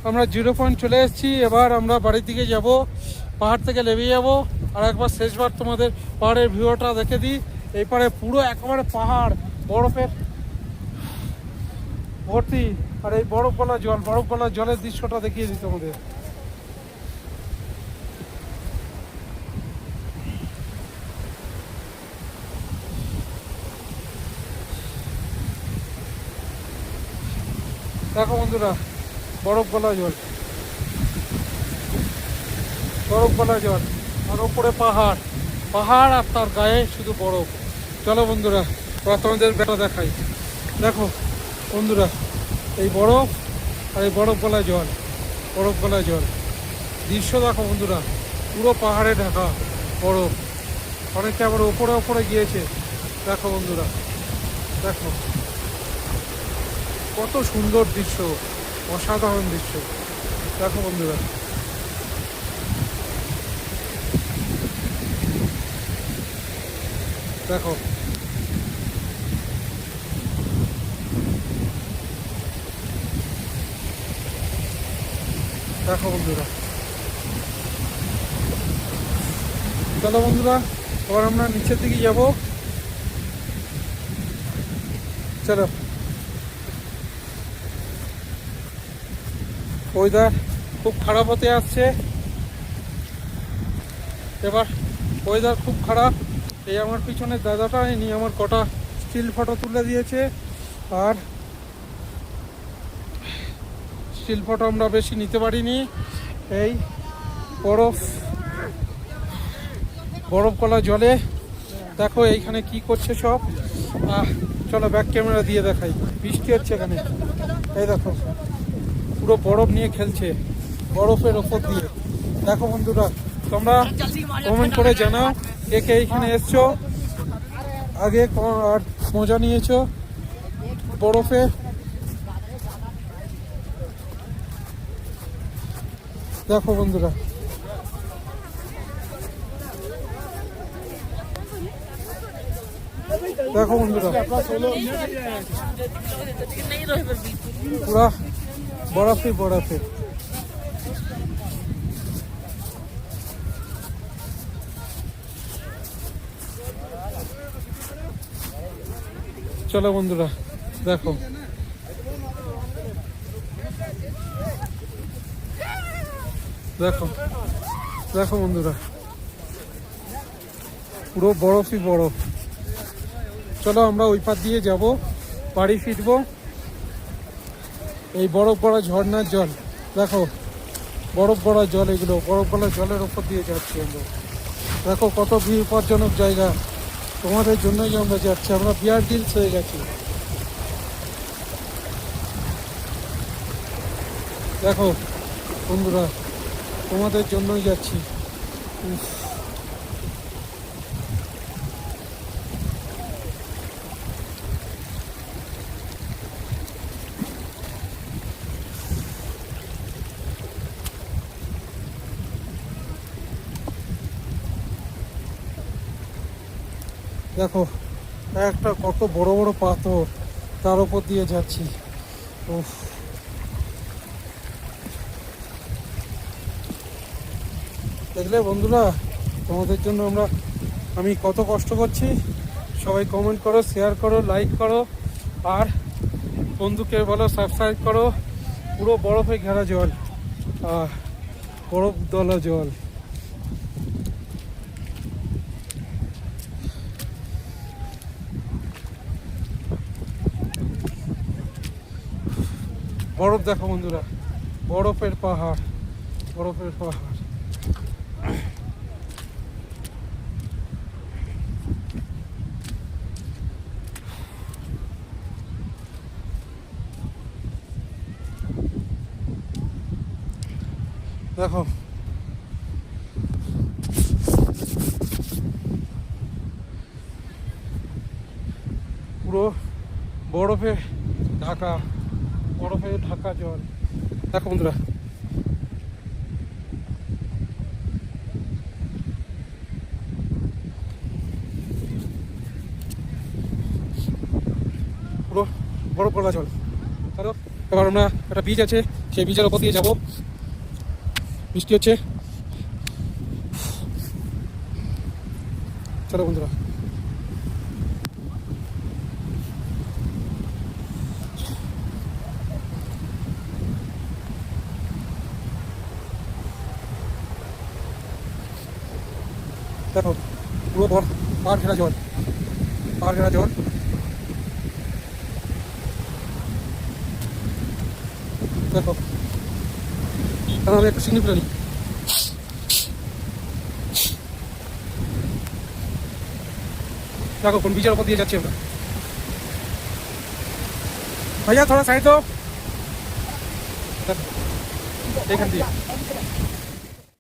আমরা 0 পয়েন্ট চলে এসেছি। এবার আমরা বাড়ির দিকে যাব, পাহাড় থেকে নেমে যাব। আর একবার শেষবার তোমাদের পাহাড়ের ভিউটা দেখে দিই। এই পারে পুরো একেবারে পাহাড় বরফের ভর্তি, আর এই বরফ গলা জলের দৃশ্যটা দেখিয়ে দিই তোমাদের। দেখো বন্ধুরা, বরফ গলা জল আর ওপরে পাহাড় আর তার গায়ে শুধু বরফ। চলো বন্ধুরা, তোমাদের বেলা দেখাই। দেখো বন্ধুরা, এই বরফ আর এই বরফ গলা জল দৃশ্য দেখো বন্ধুরা, পুরো পাহাড়ে ঢাকা বরফ। অনেকে আবার ওপরে গিয়েছে। দেখো বন্ধুরা, দেখো কত সুন্দর দৃশ্য, অসাধারণ দৃশ্য। দেখো বন্ধুরা, দেখো দেখো বন্ধুরা। চলো বন্ধুরা, এবার আমরা নিচের দিকে যাব। চলো, ওয়েদার খুব খারাপ হতে আসছে। এবার ওয়েদার খুব খারাপ। এই আমার পিছনে দাদাটা ইনি আমার কটা স্টিল ফটো তুলে দিয়েছে। আর স্টিল ফটো আমরা বেশি নিতে পারিনি। এই বরফ গলা জলে দেখো এইখানে কি করছে সব। চলো ব্যাক ক্যামেরা দিয়ে দেখাই। বৃষ্টি হচ্ছে এখানে, এই দেখো পুরো বরফ নিয়ে খেলছে, বরফের ওপর দিয়ে। দেখো বন্ধুরা, তোমরা কমেন্ট করে জানাও কে কে এইখানে এসছো, আগে আর মজা নিয়েছো বরফে। দেখো বন্ধুরা, দেখো বন্ধুরা, পুরা বরফে। চলো বন্ধুরা, দেখো বন্ধুরা, পুরো বরফই বরফ। চলো আমরা ওই পার দিয়ে যাব, বাড়ি ফিরবো। এই বরফ গড়া ঝর্ণার জল দেখো, বরফ গড়া জল, এগুলো বরফ গড়া জলের ওপর দিয়ে যাচ্ছি আমরা। দেখো কত বিপজ্জনক জায়গা, তোমাদের জন্যই আমরা যাচ্ছি। আমরা বিয়ার গ্রিলস হয়ে গেছি। দেখো বন্ধুরা, তোমাদের জন্যই যাচ্ছি। দেখো একটা কত বড় বড় পাথর, তার উপর দিয়ে যাচ্ছি। দেখলে বন্ধুরা, তোমাদের জন্য আমি কত কষ্ট করছি। সবাই কমেন্ট করো, শেয়ার করো, লাইক করো, আর বন্ধুকে বলো সাবস্ক্রাইব করো। পুরো বরফে ঘেরা জল, বরফ দলা জল। বরফ দেখো বন্ধুরা, বরফের পাহাড়। দেখো পুরো বরফে ঢাকা জল। দেখো বন্ধুরা, পুরো বরফ গলা জল। চলো। এবার আমরা একটা বীজ আছে, সেই বীজের ওপর দিয়ে যাবো। বৃষ্টি হচ্ছে, চলো বন্ধুরা। দেখো পুরো পাহাড় ঘেরা জল, পাহাড় ঘেরা জল। দেখো তাহলে আমি একটু সিগনি তুলে নিই। দেখো কোন বীজের ওপর দিয়ে যাচ্ছি আমরা। ভাইয়া থোড়া সাইড দো, এখান দিয়ে